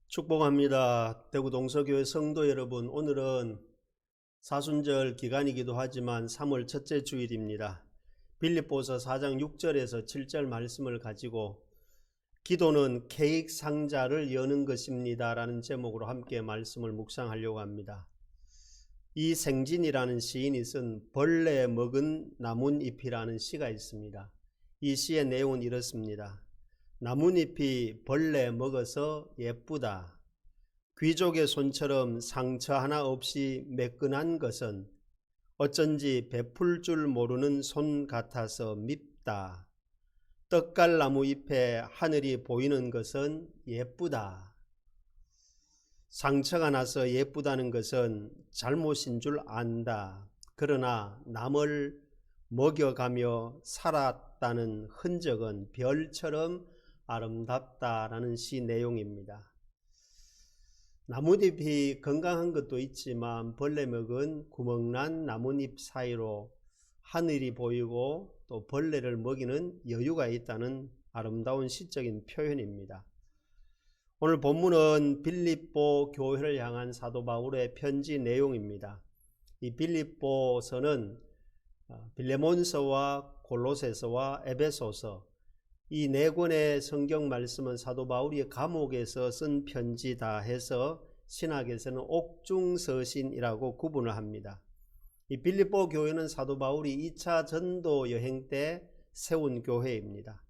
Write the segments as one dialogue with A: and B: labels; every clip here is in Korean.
A: 축복합니다. 대구 동서교회 성도 여러분, 오늘은 사순절 기간이기도 하지만 3월 첫째 주일입니다. 빌립보서 4장 6절에서 7절 말씀을 가지고 기도는 케이크 상자를 여는 것입니다 라는 제목으로 함께 말씀을 묵상하려고 합니다. 이생진이라는 시인이 쓴 벌레 먹은 나뭇잎이라는 시가 있습니다. 이 시의 내용은 이렇습니다. 나뭇잎이 벌레 먹어서 예쁘다. 귀족의 손처럼 상처 하나 없이 매끈한 것은 어쩐지 베풀 줄 모르는 손 같아서 밉다. 떡갈나무 잎에 하늘이 보이는 것은 예쁘다. 상처가 나서 예쁘다는 것은 잘못인 줄 안다. 그러나 남을 먹여가며 살았다는 흔적은 별처럼 아름답다라는 시 내용입니다. 나뭇잎이 건강한 것도 있지만 벌레 먹은 구멍난 나뭇잎 사이로 하늘이 보이고 또 벌레를 먹이는 여유가 있다는 아름다운 시적인 표현입니다. 오늘 본문은 빌립보 교회를 향한 사도 바울의 편지 내용입니다. 이 빌립보서는 빌레몬서와 골로새서와 에베소서 이 네 권의 성경 말씀은 사도 바울이 감옥에서 쓴 편지다 해서 신학에서는 옥중서신이라고 구분을 합니다. 이 빌립보 교회는 사도 바울이 2차 전도 여행 때 세운 교회입니다.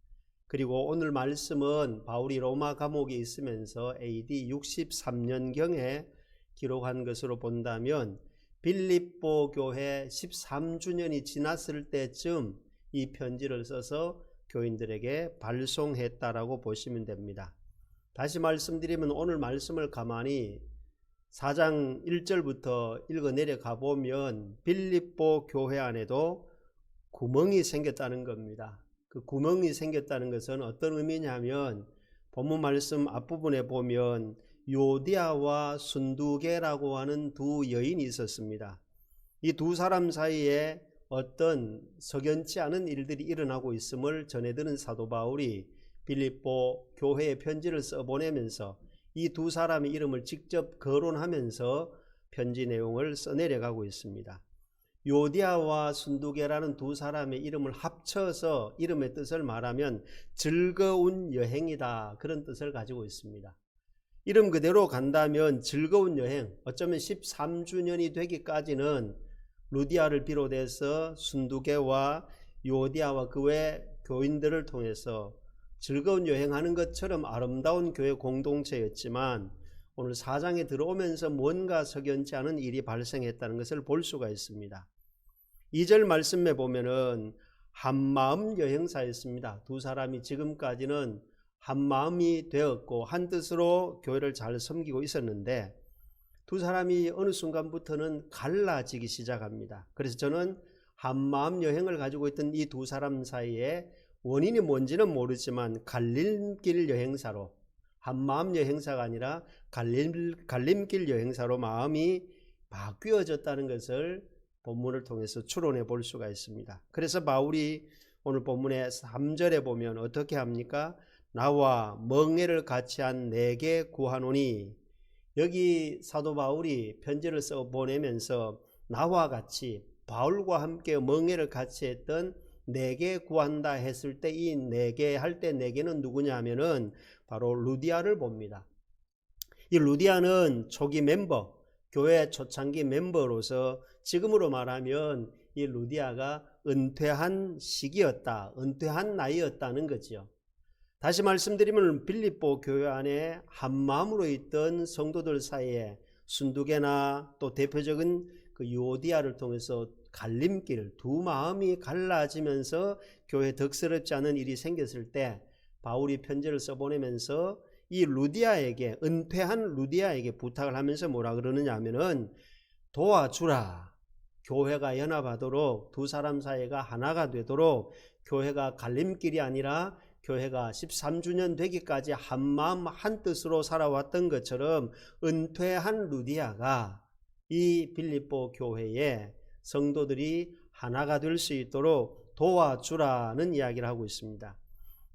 A: 그리고 오늘 말씀은 바울이 로마 감옥에 있으면서 AD 63년경에 기록한 것으로 본다면 빌립보 교회 13주년이 지났을 때쯤 이 편지를 써서 교인들에게 발송했다라고 보시면 됩니다. 다시 말씀드리면 오늘 말씀을 가만히 4장 1절부터 읽어 내려가 보면 빌립보 교회 안에도 구멍이 생겼다는 겁니다. 그 구멍이 생겼다는 것은 어떤 의미냐면 본문 말씀 앞부분에 보면 요디아와 순두계라고 하는 두 여인이 있었습니다. 이 두 사람 사이에 어떤 석연치 않은 일들이 일어나고 있음을 전해드는 사도 바울이 빌립보 교회에 편지를 써보내면서 이 두 사람의 이름을 직접 거론하면서 편지 내용을 써내려가고 있습니다. 요디아와 순두계라는 두 사람의 이름을 합쳐서 이름의 뜻을 말하면 즐거운 여행이다, 그런 뜻을 가지고 있습니다. 이름 그대로 간다면 즐거운 여행, 어쩌면 13주년이 되기까지는 루디아를 비롯해서 순두계와 요디아와 그 외 교인들을 통해서 즐거운 여행하는 것처럼 아름다운 교회 공동체였지만 오늘 4장에 들어오면서 뭔가 석연치 않은 일이 발생했다는 것을 볼 수가 있습니다. 2절 말씀에 보면은 한마음 여행사였습니다. 두 사람이 지금까지는 한마음이 되었고 한뜻으로 교회를 잘 섬기고 있었는데 두 사람이 어느 순간부터는 갈라지기 시작합니다. 그래서 저는 한마음 여행을 가지고 있던 이 두 사람 사이에 원인이 뭔지는 모르지만 갈림길 여행사로, 한마음 여행사가 아니라 갈림길 여행사로 마음이 바뀌어졌다는 것을 본문을 통해서 추론해 볼 수가 있습니다. 그래서 바울이 오늘 본문의 3절에 보면 어떻게 합니까? 나와 멍에를 같이 한 내게 구하노니, 여기 사도 바울이 편지를 써 보내면서 나와 같이 바울과 함께 멍에를 같이 했던 내게 구한다 했을 때 이 내게 할 때 내게는 누구냐 하면은 바로 루디아를 봅니다. 이 루디아는 초기 멤버, 교회 초창기 멤버로서 지금으로 말하면 이 루디아가 은퇴한 시기였다, 은퇴한 나이였다는 거죠. 다시 말씀드리면 빌립보 교회 안에 한마음으로 있던 성도들 사이에 순두계나 또 대표적인 그 요디아를 통해서 갈림길, 두 마음이 갈라지면서 교회에 덕스럽지 않은 일이 생겼을 때 바울이 편지를 써보내면서 이 루디아에게, 은퇴한 루디아에게 부탁을 하면서 뭐라 그러느냐 하면은 도와주라. 교회가 연합하도록, 두 사람 사이가 하나가 되도록, 교회가 갈림길이 아니라 교회가 13주년 되기까지 한마음 한뜻으로 살아왔던 것처럼 은퇴한 루디아가 이 빌립보 교회에 성도들이 하나가 될 수 있도록 도와주라는 이야기를 하고 있습니다.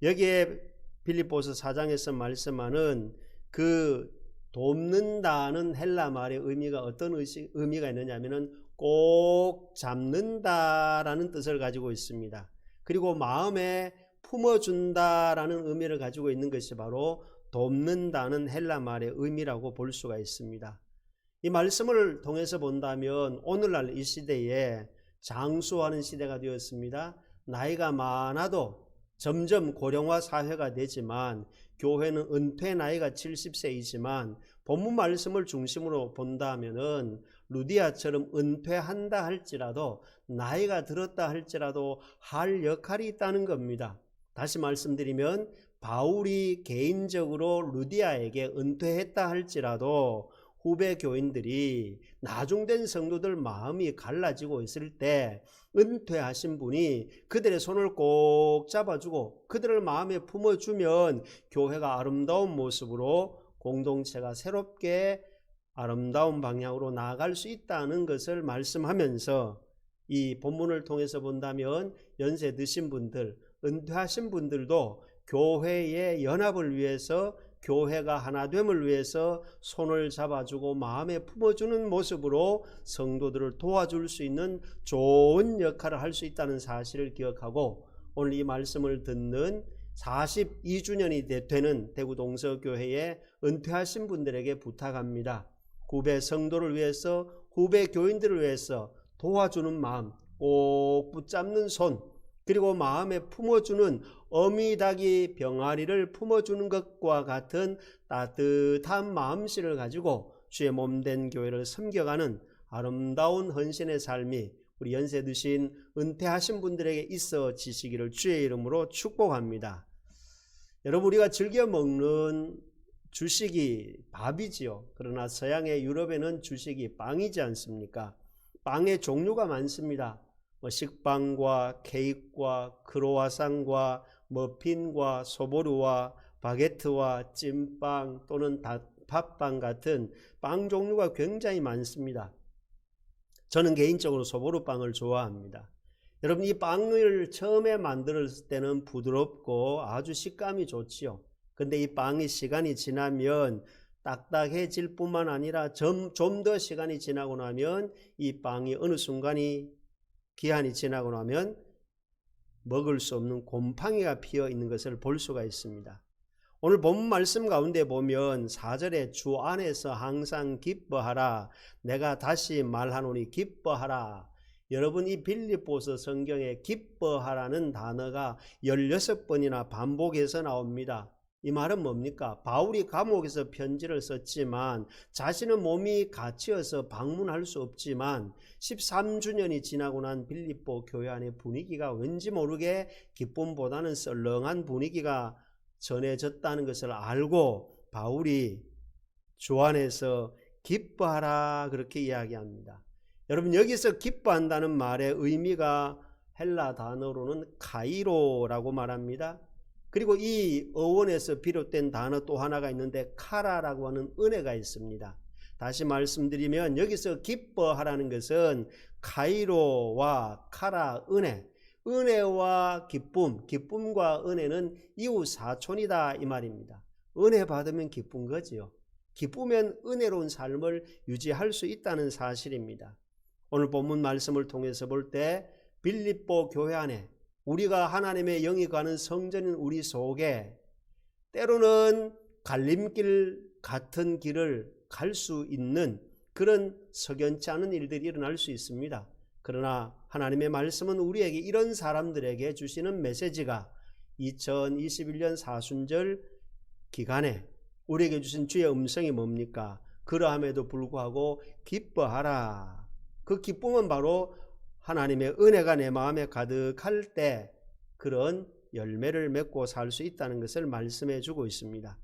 A: 여기에 빌립보서 4장에서 말씀하는 그 돕는다는 헬라 말의 의미가 어떤 의미가 있느냐면은 꼭 잡는다라는 뜻을 가지고 있습니다. 그리고 마음에 품어준다라는 의미를 가지고 있는 것이 바로 돕는다는 헬라 말의 의미라고 볼 수가 있습니다. 이 말씀을 통해서 본다면 오늘날 이 시대에 장수하는 시대가 되었습니다. 나이가 많아도 점점 고령화 사회가 되지만 교회는 은퇴 나이가 70세이지만 본문 말씀을 중심으로 본다면은 루디아처럼 은퇴한다 할지라도 나이가 들었다 할지라도 할 역할이 있다는 겁니다. 다시 말씀드리면 바울이 개인적으로 루디아에게 은퇴했다 할지라도 후배 교인들이 나중된 성도들 마음이 갈라지고 있을 때 은퇴하신 분이 그들의 손을 꼭 잡아주고 그들을 마음에 품어주면 교회가 아름다운 모습으로 공동체가 새롭게 아름다운 방향으로 나아갈 수 있다는 것을 말씀하면서 이 본문을 통해서 본다면 연세 드신 분들, 은퇴하신 분들도 교회의 연합을 위해서 교회가 하나됨을 위해서 손을 잡아주고 마음에 품어주는 모습으로 성도들을 도와줄 수 있는 좋은 역할을 할 수 있다는 사실을 기억하고 오늘 이 말씀을 듣는 42주년이 되는 대구 동서교회에 은퇴하신 분들에게 부탁합니다. 후배 성도를 위해서 후배 교인들을 위해서 도와주는 마음, 꼭 붙잡는 손, 그리고 마음에 품어주는 어미닭이 병아리를 품어주는 것과 같은 따뜻한 마음씨를 가지고 주의 몸된 교회를 섬겨가는 아름다운 헌신의 삶이 우리 연세 드신 은퇴하신 분들에게 있어지시기를 주의 이름으로 축복합니다. 여러분, 우리가 즐겨 먹는 주식이 밥이지요. 그러나 서양의 유럽에는 주식이 빵이지 않습니까? 빵의 종류가 많습니다. 식빵과 케이크와 크로와상과 머핀과 소보루와 바게트와 찐빵 또는 팥빵 같은 빵 종류가 굉장히 많습니다. 저는 개인적으로 소보루빵을 좋아합니다. 여러분, 이 빵을 처음에 만들었을 때는 부드럽고 아주 식감이 좋지요. 근데 이 빵이 시간이 지나면 딱딱해질 뿐만 아니라 좀 더 시간이 지나고 나면 이 빵이 어느 순간이 기한이 지나고 나면 먹을 수 없는 곰팡이가 피어 있는 것을 볼 수가 있습니다. 오늘 본문 말씀 가운데 보면 4절에 주 안에서 항상 기뻐하라. 내가 다시 말하노니 기뻐하라. 여러분, 이 빌립보서 성경에 기뻐하라는 단어가 16번이나 반복해서 나옵니다. 이 말은 뭡니까? 바울이 감옥에서 편지를 썼지만 자신의 몸이 갇혀서 방문할 수 없지만 13주년이 지나고 난 빌립보 교회 안의 분위기가 왠지 모르게 기쁨보다는 썰렁한 분위기가 전해졌다는 것을 알고 바울이 주 안에서 기뻐하라 그렇게 이야기합니다. 여러분, 여기서 기뻐한다는 말의 의미가 헬라 단어로는 카이로라고 말합니다. 그리고 이 어원에서 비롯된 단어 또 하나가 있는데 카라라고 하는 은혜가 있습니다. 다시 말씀드리면 여기서 기뻐하라는 것은 카이로와 카라 은혜, 은혜와 기쁨, 기쁨과 은혜는 이웃 사촌이다 이 말입니다. 은혜 받으면 기쁜 거지요. 기쁘면 은혜로운 삶을 유지할 수 있다는 사실입니다. 오늘 본문 말씀을 통해서 볼 때 빌립보 교회 안에 우리가 하나님의 영이 가는 성전인 우리 속에 때로는 갈림길 같은 길을 갈 수 있는 그런 석연치 않은 일들이 일어날 수 있습니다. 그러나 하나님의 말씀은 우리에게 이런 사람들에게 주시는 메시지가 2021년 사순절 기간에 우리에게 주신 주의 음성이 뭡니까? 그러함에도 불구하고 기뻐하라. 그 기쁨은 바로 하나님의 은혜가 내 마음에 가득할 때 그런 열매를 맺고 살 수 있다는 것을 말씀해 주고 있습니다.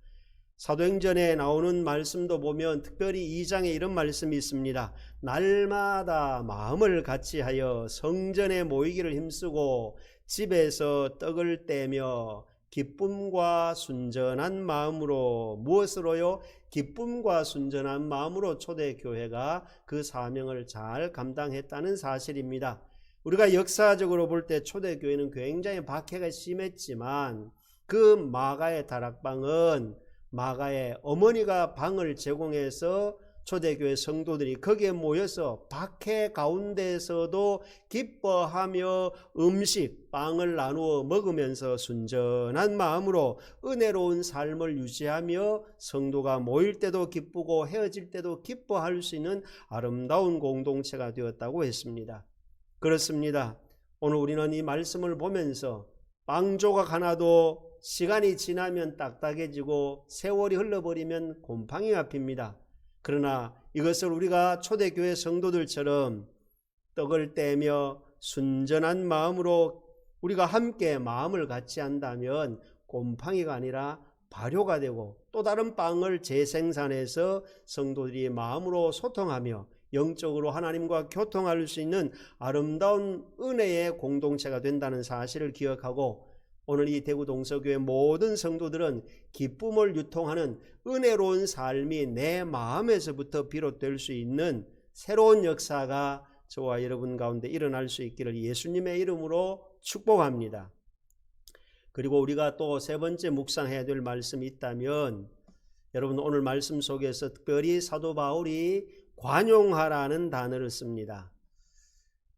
A: 사도행전에 나오는 말씀도 보면 특별히 2장에 이런 말씀이 있습니다. 날마다 마음을 같이하여 성전에 모이기를 힘쓰고 집에서 떡을 떼며 기쁨과 순전한 마음으로, 무엇으로요? 기쁨과 순전한 마음으로 초대교회가 그 사명을 잘 감당했다는 사실입니다. 우리가 역사적으로 볼 때 초대교회는 굉장히 박해가 심했지만 그 마가의 다락방은 마가의 어머니가 방을 제공해서 초대교회 성도들이 거기에 모여서 박해 가운데서도 기뻐하며 빵을 나누어 먹으면서 순전한 마음으로 은혜로운 삶을 유지하며 성도가 모일 때도 기쁘고 헤어질 때도 기뻐할 수 있는 아름다운 공동체가 되었다고 했습니다. 그렇습니다. 오늘 우리는 이 말씀을 보면서 빵 조각 하나도 시간이 지나면 딱딱해지고 세월이 흘러버리면 곰팡이가 핍니다. 그러나 이것을 우리가 초대교회 성도들처럼 떡을 떼며 순전한 마음으로 우리가 함께 마음을 같이 한다면 곰팡이가 아니라 발효가 되고 또 다른 빵을 재생산해서 성도들이 마음으로 소통하며 영적으로 하나님과 교통할 수 있는 아름다운 은혜의 공동체가 된다는 사실을 기억하고 오늘 이 대구 동서교회 모든 성도들은 기쁨을 유통하는 은혜로운 삶이 내 마음에서부터 비롯될 수 있는 새로운 역사가 저와 여러분 가운데 일어날 수 있기를 예수님의 이름으로 축복합니다. 그리고 우리가 또 세 번째 묵상해야 될 말씀이 있다면 여러분 오늘 말씀 속에서 특별히 사도 바울이 관용하라는 단어를 씁니다.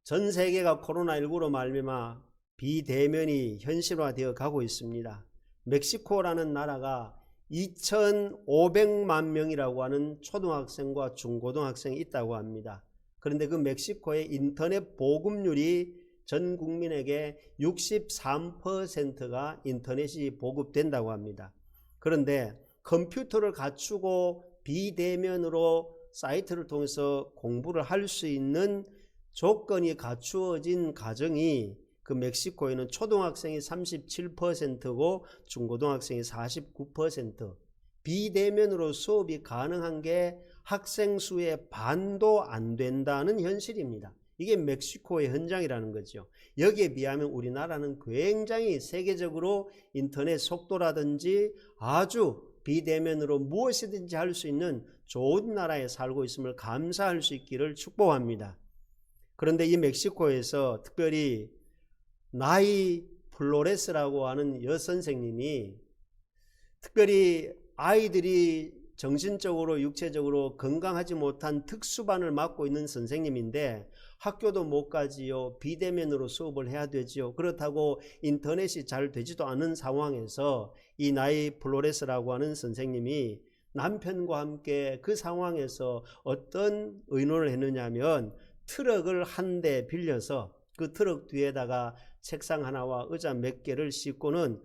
A: 전 세계가 코로나19로 말미암아 비대면이 현실화되어 가고 있습니다. 멕시코라는 나라가 2,500만 명이라고 하는 초등학생과 중고등학생이 있다고 합니다. 그런데 그 멕시코의 인터넷 보급률이 전 국민에게 63%가 인터넷이 보급된다고 합니다. 그런데 컴퓨터를 갖추고 비대면으로 사이트를 통해서 공부를 할 수 있는 조건이 갖추어진 가정이 그 멕시코에는 초등학생이 37%고 중고등학생이 49%, 비대면으로 수업이 가능한 게 학생 수의 반도 안 된다는 현실입니다. 이게 멕시코의 현장이라는 거죠. 여기에 비하면 우리나라는 굉장히 세계적으로 인터넷 속도라든지 아주 비대면으로 무엇이든지 할 수 있는 좋은 나라에 살고 있음을 감사할 수 있기를 축복합니다. 그런데 이 멕시코에서 특별히 나이 플로레스라고 하는 여선생님이 특별히 아이들이 정신적으로 육체적으로 건강하지 못한 특수반을 맡고 있는 선생님인데 학교도 못 가지요. 비대면으로 수업을 해야 되지요. 그렇다고 인터넷이 잘 되지도 않은 상황에서 이 나이 플로레스라고 하는 선생님이 남편과 함께 그 상황에서 어떤 의논을 했느냐면 트럭을 한 대 빌려서 그 트럭 뒤에다가 책상 하나와 의자 몇 개를 싣고는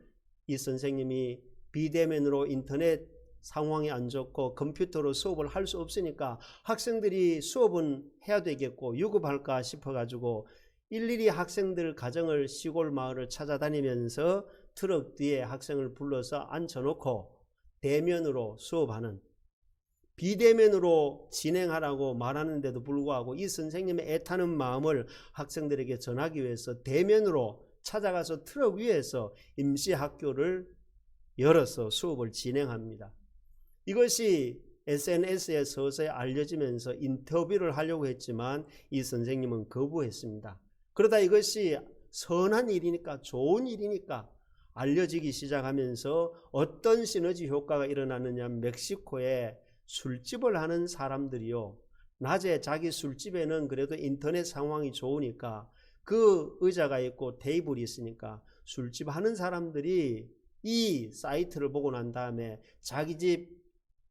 A: 이 선생님이 비대면으로 인터넷 상황이 안 좋고 컴퓨터로 수업을 할 수 없으니까 학생들이 수업은 해야 되겠고 유급할까 싶어가지고 일일이 학생들 가정을 시골 마을을 찾아다니면서 트럭 뒤에 학생을 불러서 앉혀놓고 대면으로 수업하는, 비대면으로 진행하라고 말하는데도 불구하고 이 선생님의 애타는 마음을 학생들에게 전하기 위해서 대면으로 찾아가서 트럭 위에서 임시학교를 열어서 수업을 진행합니다. 이것이 SNS에 서서히 알려지면서 인터뷰를 하려고 했지만 이 선생님은 거부했습니다. 그러다 이것이 선한 일이니까 좋은 일이니까 알려지기 시작하면서 어떤 시너지 효과가 일어났느냐, 멕시코에 술집을 하는 사람들이요, 낮에 자기 술집에는 그래도 인터넷 상황이 좋으니까 그 의자가 있고 테이블이 있으니까 술집 하는 사람들이 이 사이트를 보고 난 다음에 자기 집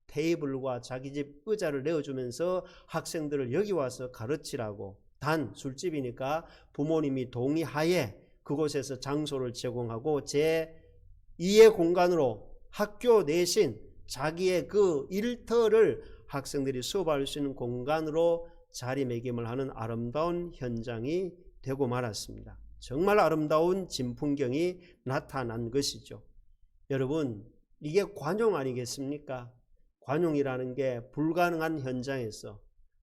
A: 테이블과 자기 집 의자를 내어주면서 학생들을 여기 와서 가르치라고, 단 술집이니까 부모님이 동의하에 그곳에서 장소를 제공하고 제2의 공간으로 학교 대신 자기의 그 일터를 학생들이 수업할 수 있는 공간으로 자리매김을 하는 아름다운 현장이 되고 말았습니다. 정말 아름다운 진풍경이 나타난 것이죠. 여러분, 이게 관용 아니겠습니까? 관용이라는 게 불가능한 현장에서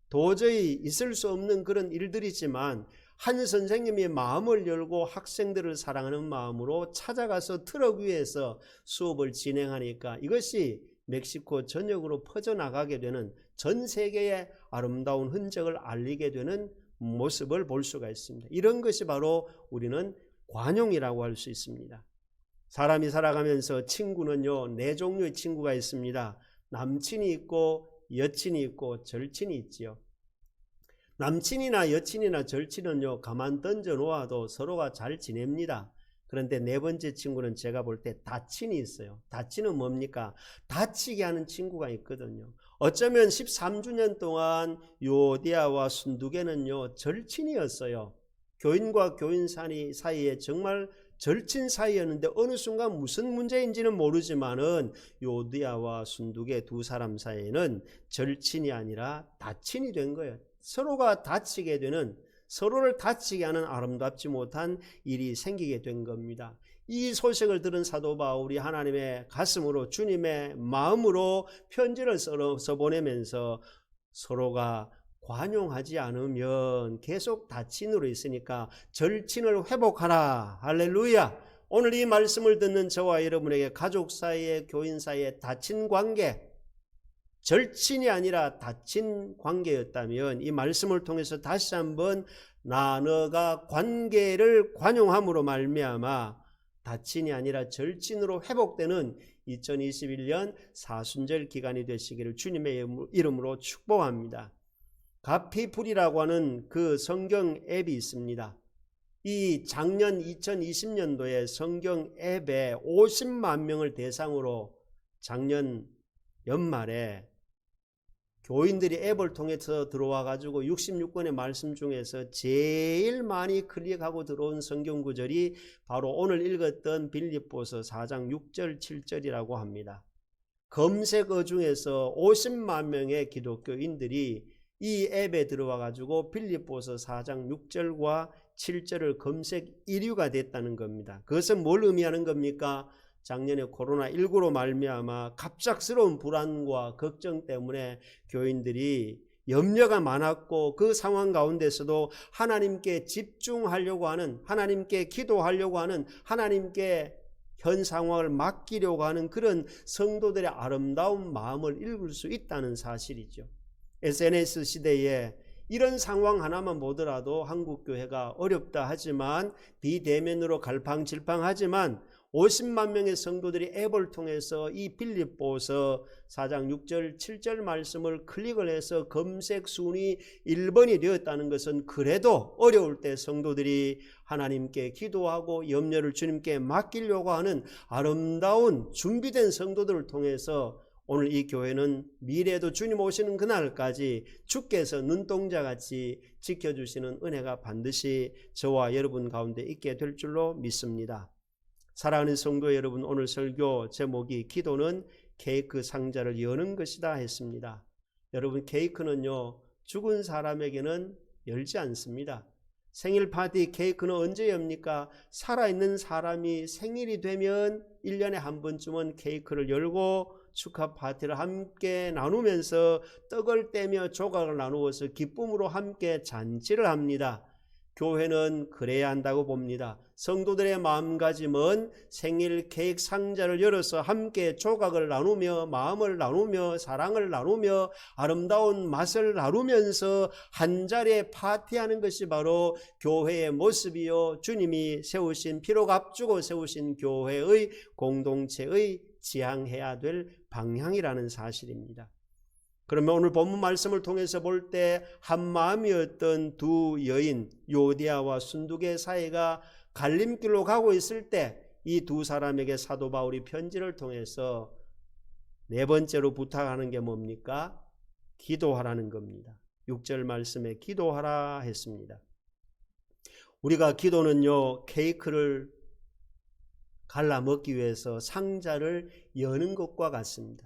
A: 도저히 있을 수 없는 그런 일들이지만 한 선생님이 마음을 열고 학생들을 사랑하는 마음으로 찾아가서 트럭 위에서 수업을 진행하니까 이것이 멕시코 전역으로 퍼져나가게 되는, 전 세계의 아름다운 흔적을 알리게 되는 모습을 볼 수가 있습니다. 이런 것이 바로 우리는 관용이라고 할 수 있습니다. 사람이 살아가면서 친구는요, 네 종류의 친구가 있습니다. 남친이 있고 여친이 있고 절친이 있지요. 남친이나 여친이나 절친은요, 가만 던져 놓아도 서로가 잘 지냅니다. 그런데 네 번째 친구는 제가 볼 때 다친이 있어요. 다친은 뭡니까? 다치게 하는 친구가 있거든요. 어쩌면 13주년 동안 요디아와 순두개는요, 절친이었어요. 교인과 교인 사이에 정말 절친 사이였는데 어느 순간 무슨 문제인지는 모르지만은 요디아와 순두개 두 사람 사이에는 절친이 아니라 다친이 된 거예요. 서로가 다치게 되는, 서로를 다치게 하는 아름답지 못한 일이 생기게 된 겁니다. 이 소식을 들은 사도 바울이 하나님의 가슴으로, 주님의 마음으로 편지를 써 보내면서 서로가 관용하지 않으면 계속 다친으로 있으니까 절친을 회복하라. 할렐루야. 오늘 이 말씀을 듣는 저와 여러분에게 가족 사이에, 교인 사이에 다친 관계, 절친이 아니라 다친 관계였다면 이 말씀을 통해서 다시 한번 너가 관계를 관용함으로 말미암아 다친이 아니라 절친으로 회복되는 2021년 사순절 기간이 되시기를 주님의 이름으로 축복합니다. 가피풀이라고 하는 그 성경 앱이 있습니다. 이 작년 2020년도에 성경 앱에 50만 명을 대상으로 작년 연말에 교인들이 앱을 통해서 들어와 가지고 66권의 말씀 중에서 제일 많이 클릭하고 들어온 성경 구절이 바로 오늘 읽었던 빌립보서 4장 6절 7절이라고 합니다. 검색어 중에서 50만 명의 기독교인들이 이 앱에 들어와 가지고 빌립보서 4장 6절과 7절을 검색 1위가 됐다는 겁니다. 그것은 뭘 의미하는 겁니까? 작년에 코로나19로 말미암아 갑작스러운 불안과 걱정 때문에 교인들이 염려가 많았고 그 상황 가운데서도 하나님께 집중하려고 하는, 하나님께 기도하려고 하는, 하나님께 현 상황을 맡기려고 하는 그런 성도들의 아름다운 마음을 읽을 수 있다는 사실이죠. SNS 시대에 이런 상황 하나만 보더라도 한국교회가 어렵다 하지만 비대면으로 갈팡질팡하지만 50만 명의 성도들이 앱을 통해서 이 빌립보서 4장 6절 7절 말씀을 클릭을 해서 검색 순위 1번이 되었다는 것은 그래도 어려울 때 성도들이 하나님께 기도하고 염려를 주님께 맡기려고 하는 아름다운 준비된 성도들을 통해서 오늘 이 교회는 미래에도 주님 오시는 그날까지 주께서 눈동자같이 지켜주시는 은혜가 반드시 저와 여러분 가운데 있게 될 줄로 믿습니다. 사랑하는 성도 여러분, 오늘 설교 제목이 기도는 케이크 상자를 여는 것이다 했습니다. 여러분, 케이크는요 죽은 사람에게는 열지 않습니다. 생일 파티 케이크는 언제 엽니까? 살아있는 사람이 생일이 되면 1년에 한 번쯤은 케이크를 열고 축하 파티를 함께 나누면서 떡을 떼며 조각을 나누어서 기쁨으로 함께 잔치를 합니다. 교회는 그래야 한다고 봅니다. 성도들의 마음가짐은 생일 케이크 상자를 열어서 함께 조각을 나누며 마음을 나누며 사랑을 나누며 아름다운 맛을 나누면서 한 자리에 파티하는 것이 바로 교회의 모습이요, 주님이 세우신, 피로 값주고 세우신 교회의 공동체의 지향해야 될 방향이라는 사실입니다. 그러면 오늘 본문 말씀을 통해서 볼 때 한마음이었던 두 여인 요디아와 순두개 사이가 갈림길로 가고 있을 때 이 두 사람에게 사도 바울이 편지를 통해서 네 번째로 부탁하는 게 뭡니까? 기도하라는 겁니다. 6절 말씀에 기도하라 했습니다. 우리가 기도는요 케이크를 갈라 먹기 위해서 상자를 여는 것과 같습니다.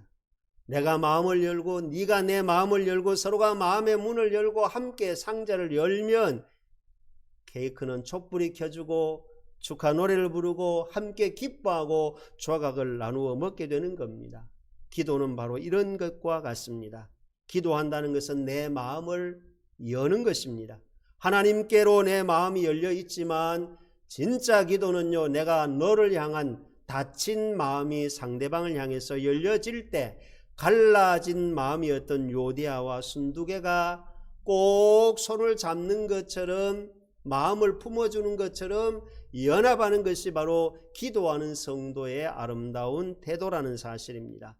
A: 내가 마음을 열고 네가 내 마음을 열고 서로가 마음의 문을 열고 함께 상자를 열면 케이크는 촛불이 켜지고 축하 노래를 부르고 함께 기뻐하고 조각을 나누어 먹게 되는 겁니다. 기도는 바로 이런 것과 같습니다. 기도한다는 것은 내 마음을 여는 것입니다. 하나님께로 내 마음이 열려 있지만 진짜 기도는요 내가 너를 향한 닫힌 마음이 상대방을 향해서 열려질 때 갈라진 마음이었던 요디아와 순두개가 꼭 손을 잡는 것처럼 마음을 품어주는 것처럼 연합하는 것이 바로 기도하는 성도의 아름다운 태도라는 사실입니다.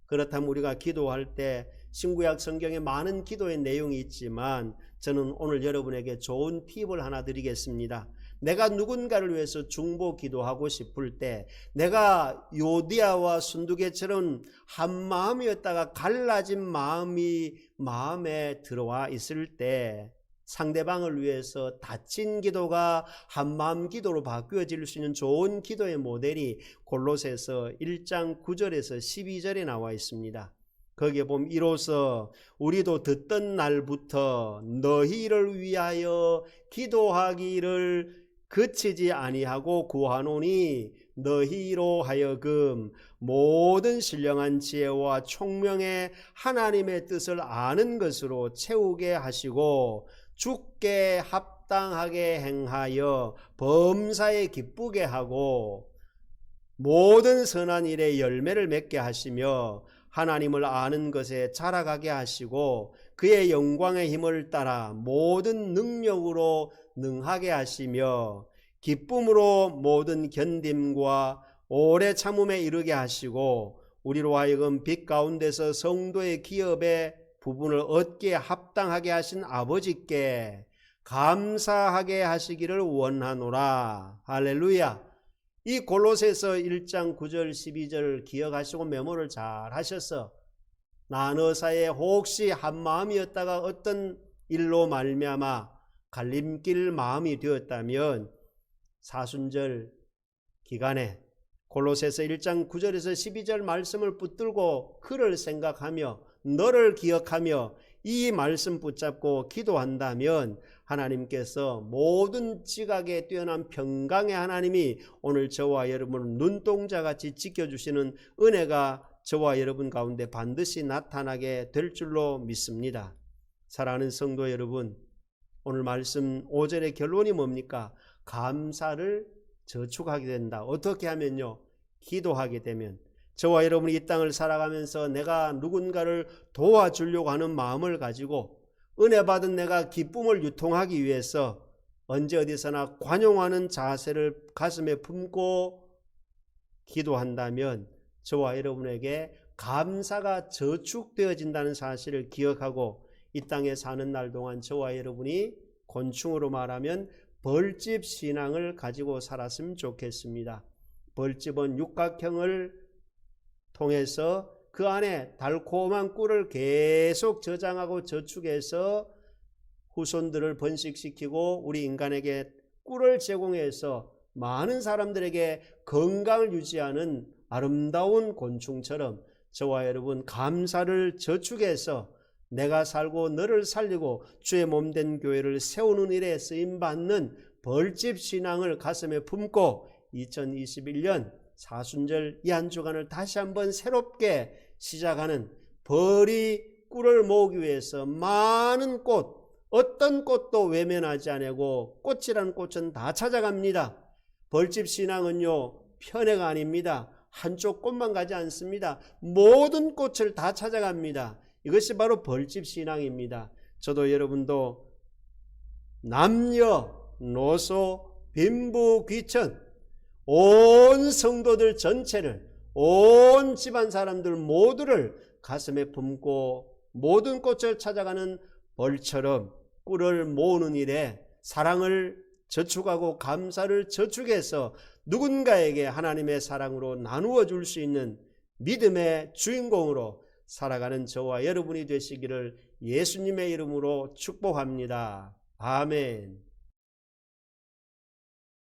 A: 그렇다면 우리가 기도할 때 신구약 성경에 많은 기도의 내용이 있지만 저는 오늘 여러분에게 좋은 팁을 하나 드리겠습니다. 내가 누군가를 위해서 중보 기도하고 싶을 때, 내가 요디아와 순두개처럼 한 마음이었다가 갈라진 마음이 마음에 들어와 있을 때 상대방을 위해서 다친 기도가 한마음 기도로 바뀌어질 수 있는 좋은 기도의 모델이 골로새서 1장 9절에서 12절에 나와 있습니다. 거기에 보면 이로써 우리도 듣던 날부터 너희를 위하여 기도하기를 그치지 아니하고 구하노니 너희로 하여금 모든 신령한 지혜와 총명의 하나님의 뜻을 아는 것으로 채우게 하시고 주께 합당하게 행하여 범사에 기쁘게 하고 모든 선한 일에 열매를 맺게 하시며 하나님을 아는 것에 자라가게 하시고 그의 영광의 힘을 따라 모든 능력으로 능하게 하시며 기쁨으로 모든 견딤과 오래 참음에 이르게 하시고 우리로 하여금 빛 가운데서 성도의 기업의 부분을 얻기에 합당하게 하신 아버지께 감사하게 하시기를 원하노라. 할렐루야. 이 골로새서 1장 9절 12절 기억하시고 메모를 잘 하셔서 나 너 사이에 혹시 한 마음이었다가 어떤 일로 말미암아 갈림길 마음이 되었다면 사순절 기간에 골로새서 1장 9절에서 12절 말씀을 붙들고 그를 생각하며 너를 기억하며 이 말씀 붙잡고 기도한다면 하나님께서 모든 지각에 뛰어난 평강의 하나님이 오늘 저와 여러분을 눈동자같이 지켜주시는 은혜가 저와 여러분 가운데 반드시 나타나게 될 줄로 믿습니다. 사랑하는 성도 여러분, 오늘 말씀 5절의 결론이 뭡니까? 감사를 저축하게 된다. 어떻게 하면요? 기도하게 되면. 저와 여러분이 이 땅을 살아가면서 내가 누군가를 도와주려고 하는 마음을 가지고 은혜 받은 내가 기쁨을 유통하기 위해서 언제 어디서나 관용하는 자세를 가슴에 품고 기도한다면 저와 여러분에게 감사가 저축되어진다는 사실을 기억하고 이 땅에 사는 날 동안 저와 여러분이 곤충으로 말하면 벌집 신앙을 가지고 살았으면 좋겠습니다. 벌집은 육각형을 통해서 그 안에 달콤한 꿀을 계속 저장하고 저축해서 후손들을 번식시키고 우리 인간에게 꿀을 제공해서 많은 사람들에게 건강을 유지하는 아름다운 곤충처럼 저와 여러분 감사를 저축해서 내가 살고 너를 살리고 주의 몸된 교회를 세우는 일에 쓰임받는 벌집 신앙을 가슴에 품고 2021년 사순절 이 한 주간을 다시 한번 새롭게 시작하는 벌이 꿀을 모으기 위해서 많은 꽃, 어떤 꽃도 외면하지 아니하고 꽃이라는 꽃은 다 찾아갑니다. 벌집 신앙은요 편애가 아닙니다. 한쪽 꽃만 가지 않습니다. 모든 꽃을 다 찾아갑니다. 이것이 바로 벌집 신앙입니다. 저도 여러분도 남녀, 노소, 빈부, 귀천 온 성도들 전체를 온 집안 사람들 모두를 가슴에 품고 모든 꽃을 찾아가는 벌처럼 꿀을 모으는 일에 사랑을 저축하고 감사를 저축해서 누군가에게 하나님의 사랑으로 나누어 줄 수 있는 믿음의 주인공으로 살아가는 저와 여러분이 되시기를 예수님의 이름으로 축복합니다. 아멘.